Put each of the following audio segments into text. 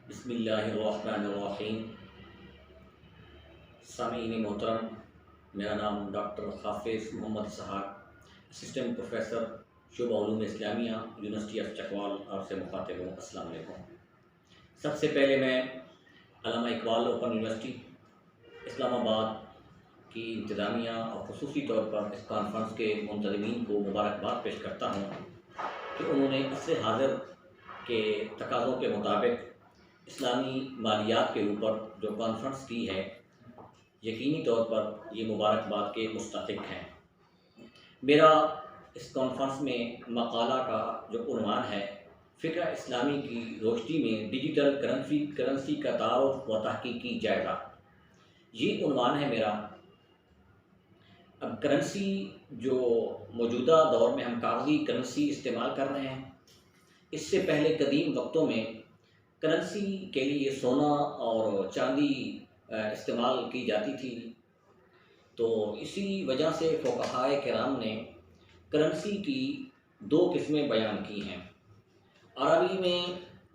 بسم اللہ الرحمن الرحیم۔ سامعین محترم، میرا نام ڈاکٹر حافظ محمد اسحاق، اسسٹنٹ پروفیسر شعبہ علوم اسلامیہ، یونیورسٹی آف چکوال، آپ سے مخاطب ہوں۔ السلام علیکم۔ سب سے پہلے میں علامہ اقبال اوپن یونیورسٹی اسلام آباد کی انتظامیہ اور خصوصی طور پر اس کانفرنس کے منتظمین کو مبارکباد پیش کرتا ہوں کہ انہوں نے عصر حاضر کے تقاضوں کے مطابق اسلامی مالیات کے اوپر جو کانفرنس کی ہے، یقینی طور پر یہ مبارکباد کے مستحق ہیں۔ میرا اس کانفرنس میں مقالہ کا جو عنوان ہے، فقہ اسلامی کی روشنی میں ڈیجیٹل کرنسی کا تعارف و تحقیقی جائزہ، یہ عنوان ہے میرا۔ اب کرنسی جو موجودہ دور میں ہم کاغذی کرنسی استعمال کر رہے ہیں، اس سے پہلے قدیم وقتوں میں کرنسی کے لیے سونا اور چاندی استعمال کی جاتی تھی، تو اسی وجہ سے فقہائے کرام نے کرنسی کی دو قسمیں بیان کی ہیں۔ عربی میں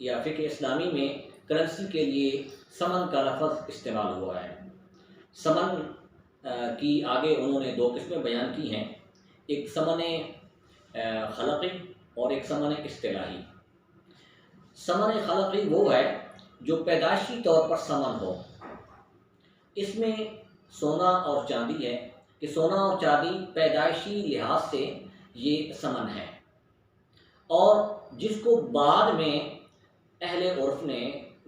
یا فقہ اسلامی میں کرنسی کے لیے ثمن کا لفظ استعمال ہوا ہے۔ ثمن کی آگے انہوں نے دو قسمیں بیان کی ہیں، ایک ثمن خلقی اور ایک ثمن اصطلاحی۔ ثمن خلقی وہ ہے جو پیدائشی طور پر ثمن ہو، اس میں سونا اور چاندی ہے کہ سونا اور چاندی پیدائشی لحاظ سے یہ ثمن ہے، اور جس کو بعد میں اہل عرف نے،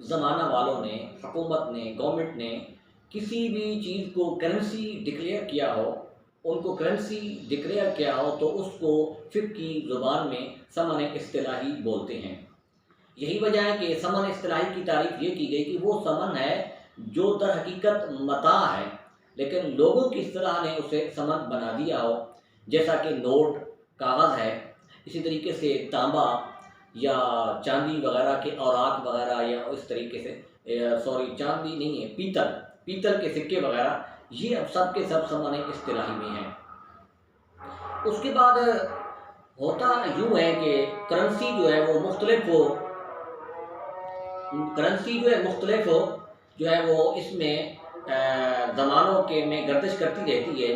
زمانہ والوں نے، حکومت نے، گورنمنٹ نے کسی بھی چیز کو کرنسی ڈکلیئر کیا ہو، ان کو کرنسی ڈکلیئر کیا ہو تو اس کو فقہ کی زبان میں ثمن اصطلاحی بولتے ہیں۔ یہی وجہ ہے کہ ثمن اصطلاحی کی تعریف یہ کی گئی کہ وہ ثمن ہے جو در حقیقت متاع ہے، لیکن لوگوں کی اصطلاح نے اسے ثمن بنا دیا ہو، جیسا کہ نوٹ کاغذ ہے، اسی طریقے سے تانبا یا چاندی وغیرہ کے اوراق وغیرہ، یا اس طریقے سے چاندی نہیں ہے، پیتل کے سکے وغیرہ، یہ اب سب کے سب ثمن اصطلاحی میں ہیں۔ اس کے بعد ہوتا یوں ہے کہ کرنسی جو ہے وہ مختلف ہو، اس میں زمانوں کے میں گردش کرتی رہتی ہے،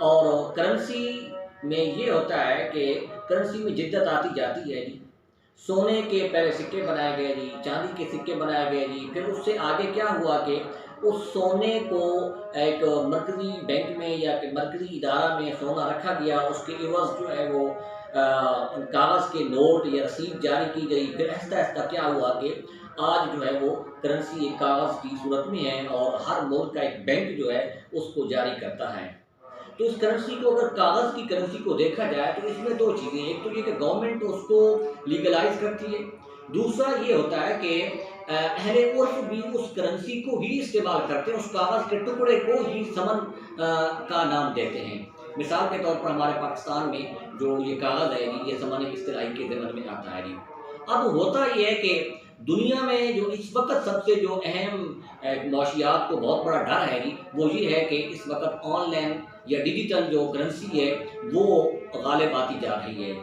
اور کرنسی میں یہ ہوتا ہے کہ کرنسی میں جدت آتی جاتی ہے جی۔ سونے کے پہلے سکے بنائے گئے جی، چاندی کے سکے بنائے گئے جی، پھر اس سے آگے کیا ہوا کہ اس سونے کو ایک مرکزی بینک میں یا کہ مرکزی ادارہ میں سونا رکھا گیا، اس کے عوض جو ہے وہ کاغذ کے نوٹ یا رسید جاری کی گئی۔ پھر آہستہ آہستہ کیا ہوا کہ آج جو ہے وہ کرنسی ایک کاغذ کی صورت میں ہے، اور ہر ملک کا ایک بینک جو ہے اس کو جاری کرتا ہے۔ تو اس کرنسی کو اگر کاغذ کی کرنسی کو دیکھا جائے تو اس میں دو چیزیں، ایک تو یہ کہ گورنمنٹ اس کو لیگلائز کرتی ہے، دوسرا یہ ہوتا ہے کہ اہل عرف بھی اس کرنسی کو ہی استعمال کرتے ہیں، اس کاغذ کے ٹکڑے کو ہی ثمن کا نام دیتے ہیں۔ مثال کے طور پر ہمارے پاکستان میں جو یہ کاغذ ہے جی، یہ ثمن اصطلاحی کے ضمن میں آتا ہے جی۔ اب ہوتا یہ ہے کہ دنیا میں جو اس وقت سب سے جو اہم معاشیات کو بہت بڑا ڈر ہے جی، وہ یہ ہے کہ اس وقت آن لائن یا ڈیجیٹل جو کرنسی ہے وہ غالب آتی جا رہی ہے،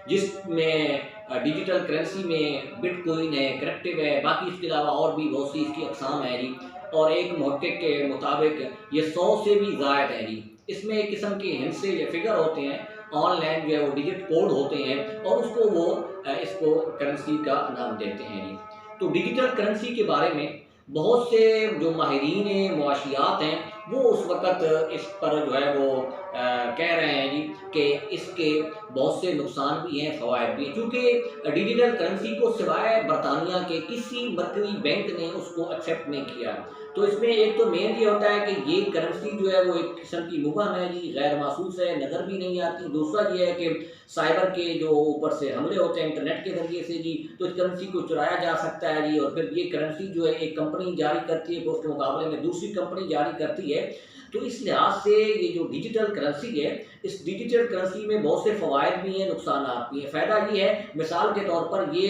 جس میں ڈیجیٹل کرنسی میں بٹ کوئن ہے، کرپٹو ہے، باقی اس کے علاوہ اور بھی بہت سی اس کی اقسام ہیں جی، اور ایک محقق کے مطابق یہ 100 سے بھی زائد ہے جی۔ اس میں ایک قسم کے ہندسے یا فگر ہوتے ہیں، آن لائن جو ہے وہ ڈیجٹ کوڈ ہوتے ہیں، اور اس کو کرنسی کا نام دیتے ہیں جی۔ تو ڈیجیٹل کرنسی کے بارے میں بہت سے جو ماہرین معاشیات ہیں وہ اس وقت اس پر جو ہے وہ کہہ رہے ہیں جی کہ اس کے بہت سے نقصان بھی ہیں، فوائد بھی ہیں، کیونکہ ڈیجیٹل کرنسی کو سوائے برطانیہ کے کسی مرکزی بینک نے اس کو ایکسیپٹ نہیں کیا۔ تو اس میں ایک تو مین یہ ہوتا ہے کہ یہ کرنسی جو ہے وہ ایک قسم کی مبہم ہے جی، غیر محسوس ہے، نظر بھی نہیں آتی۔ دوسرا یہ ہے کہ سائبر کے جو اوپر سے حملے ہوتے ہیں انٹرنیٹ کے ذریعے سے جی، تو اس کرنسی کو چرایا جا سکتا ہے جی، اور پھر یہ کرنسی جو ہے ایک کمپنی جاری کرتی ہے، اس کے مقابلے میں دوسری کمپنی جاری کرتی ہے۔ تو اس لحاظ سے یہ جو ڈیجیٹل کرنسی ہے، اس ڈیجیٹل کرنسی میں بہت سے فوائد بھی ہیں، نقصانات بھی ہیں۔ فائدہ یہ ہے، مثال کے طور پر یہ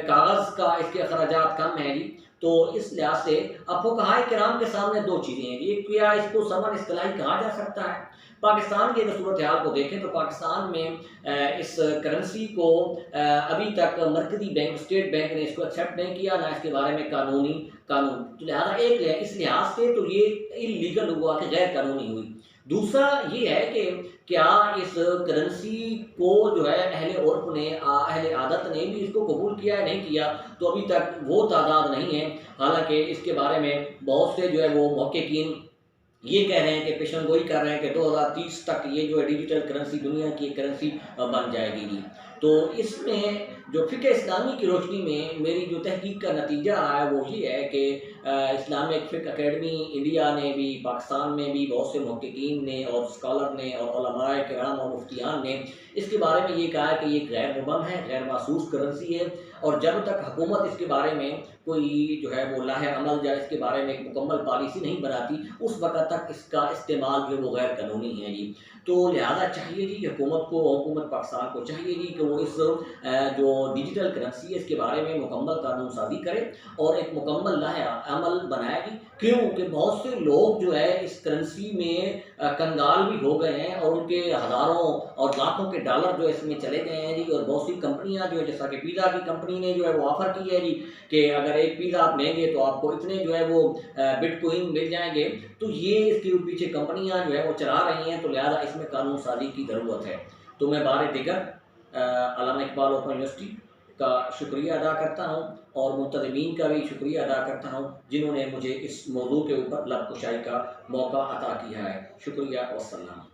کاغذ کا اس کے اخراجات کم ہیں جی، تو اس لحاظ سے اب فقہائے کرام کے سامنے دو چیزیں ہیں، ایک کیا اس کو ثمن اصطلاحی کہا جا سکتا ہے، پاکستان کی اگر صورتحال کو دیکھیں تو پاکستان میں اس کرنسی کو ابھی تک مرکزی بینک اسٹیٹ بینک نے اس کو ایکسیپٹ نہیں کیا، نہ اس کے بارے میں قانون، تو لہٰذا اس لحاظ سے تو یہ انلیگل ہوا کہ غیر قانونی ہوئی۔ دوسرا یہ ہے کہ کیا اس کرنسی کو جو ہے اہل عرف نے، اہل عادت نے بھی اس کو قبول کیا ہے نہیں کیا، تو ابھی تک وہ تعداد نہیں ہے۔ حالانکہ اس کے بارے میں بہت سے جو ہے وہ محققین یہ کہہ رہے ہیں کہ پیشن گوئی کر رہے ہیں کہ 2030 تک یہ جو ہے ڈیجیٹل کرنسی دنیا کی ایک کرنسی بن جائے گی۔ تو اس میں جو فقہ اسلامی کی روشنی میں میری جو تحقیق کا نتیجہ آیا وہ یہ ہے کہ اسلامک فقہ اکیڈمی انڈیا نے بھی، پاکستان میں بھی بہت سے محققین نے اور اسکالر نے اور علماء کرام اور مفتیان نے اس کے بارے میں یہ کہا ہے کہ یہ غیر مبہم ہے، غیر محسوس کرنسی ہے، اور جب تک حکومت اس کے بارے میں کوئی جو ہے وہ لاہ عمل یا اس کے بارے میں ایک مکمل پالیسی نہیں بناتی، اس وقت تک اس کا استعمال جو ہے وہ غیر قانونی ہے جی۔ تو لہٰذا چاہیے جی حکومت کو، حکومت پاکستان کو چاہیے جی کہ وہ اس جو ڈیجیٹل کرنسی ہے اس کے بارے میں مکمل قانون سازی کرے اور ایک مکمل لاہ عمل بنائے گی۔ کیوں کہ بہت سے لوگ جو ہے اس کرنسی میں کنگال بھی ہو گئے ہیں اور ان کے ہزاروں اور لاکھوں کے ڈالر جو اس میں چلے گئے ہیں جی، اور بہت سی کمپنیاں جو ہے جیسا کہ پیزا کی کمپنی نے جو ہے وہ آفر کی ہے جی کہ اگر ایک پیزا آپ لیں گے تو آپ کو اتنے جو ہے وہ بٹ کوئن مل جائیں گے، تو یہ اس کے پیچھے کمپنیاں جو ہے وہ چلا رہی ہیں، تو لہٰذا اس میں قانون سازی کی ضرورت ہے۔ تو میں بار دیگر علامہ اقبال اوپن یونیورسٹی کا شکریہ ادا کرتا ہوں اور منتظمین کا بھی شکریہ ادا کرتا ہوں جنہوں نے مجھے اس موضوع کے اوپر لب کشائی کا موقع عطا کیا ہے۔ شکریہ والسلام۔